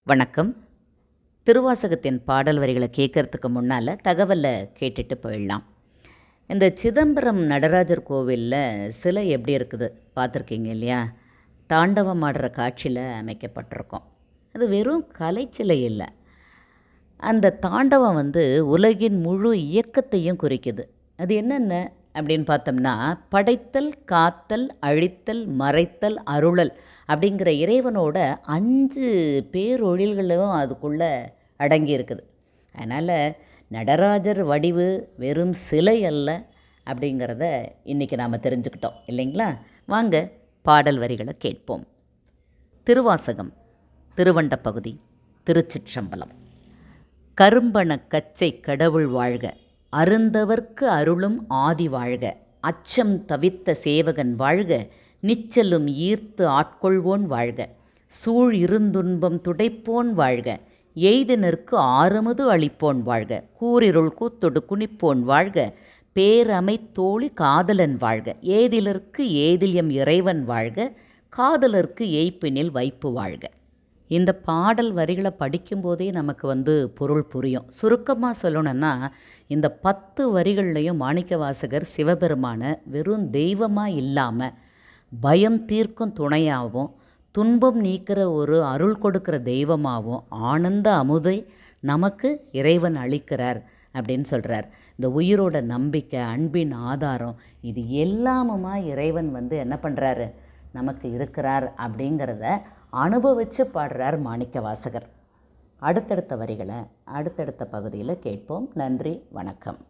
வணக்கம். திருவாசகத்தின் பாடல் வரிகளை கேட்கறதுக்கு முன்னால் தகவலை கேட்டுட்டு போயிடலாம். இந்த சிதம்பரம் நடராஜர் கோவிலில் சிலை எப்படி இருக்குது பார்த்துருக்கீங்க இல்லையா? தாண்டவம் ஆடுற காட்சியில் அமைக்கப்பட்டிருக்கோம். அது வெறும் கலைச்சிலை இல்லை. அந்த தாண்டவம் உலகின் முழு இயக்கத்தையும் குறிக்குது. அது என்னென்ன அப்படின்னு பார்த்தோம்னா, படைத்தல், காத்தல், அழித்தல், மறைத்தல், அருளல் அப்படிங்கிற இறைவனோட 5 பேரொழில்களும் அதுக்குள்ளே அடங்கி இருக்குது. அதனால் நடராஜர் வடிவு வெறும் சிலை அல்ல அப்படிங்கிறத இன்றைக்கி நாம் தெரிஞ்சுக்கிட்டோம் இல்லைங்களா? வாங்க பாடல் வரிகளை கேட்போம். திருவாசகம், திருவண்ட பகுதி, திருச்சிற்றம்பலம். கரும்பண கச்சை கடவுள் வாழ்க, அருந்தவர்க்கு அருளும் ஆதி வாழ்க, அச்சம் தவித்த சேவகன் வாழ்க, நிச்சலும் ஈர்த்து ஆட்கொள்வோன் வாழ்க, சூழ் இருந்துன்பம் துடைப்போன் வாழ்க, எய்தினருக்கு ஆறுமுது அளிப்போன் வாழ்க, கூரிருள் கூத்தொடு குனிப்போன் வாழ்க, பேரமை தோழி காதலன் வாழ்க, ஏதிலருக்கு ஏதிலியம் இறைவன் வாழ்க, காதலருக்கு எய்ப்பினில் வைப்பு வாழ்க. இந்த பாடல் வரிகளை படிக்கும்போதே நமக்கு பொருள் புரியும். சுருக்கமாக சொல்லணும்னா, இந்த 10 வரிகள்லையும் மாணிக்கவாசகர் சிவபெருமான வெறும் தெய்வமாக இல்லாமல் பயம் தீர்க்கும் துணையாகவும், துன்பம் நீக்கிற ஒரு அருள் கொடுக்குற தெய்வமாகவும், ஆனந்த அமுதை நமக்கு இறைவன் அளிக்கிறார் அப்படின்னு சொல்கிறார். இந்த உயிரோட நம்பிக்கை, அன்பின் ஆதாரம், இது எல்லாமுமா இறைவன் என்ன பண்ணுறாரு, நமக்கு இருக்கிறார் அப்படிங்கிறத அனுபவித்து பாடுறார் மாணிக்கவாசகர். அடுத்தடுத்த வரிகளை அடுத்தடுத்த பகுதியில் கேட்போம். நன்றி, வணக்கம்.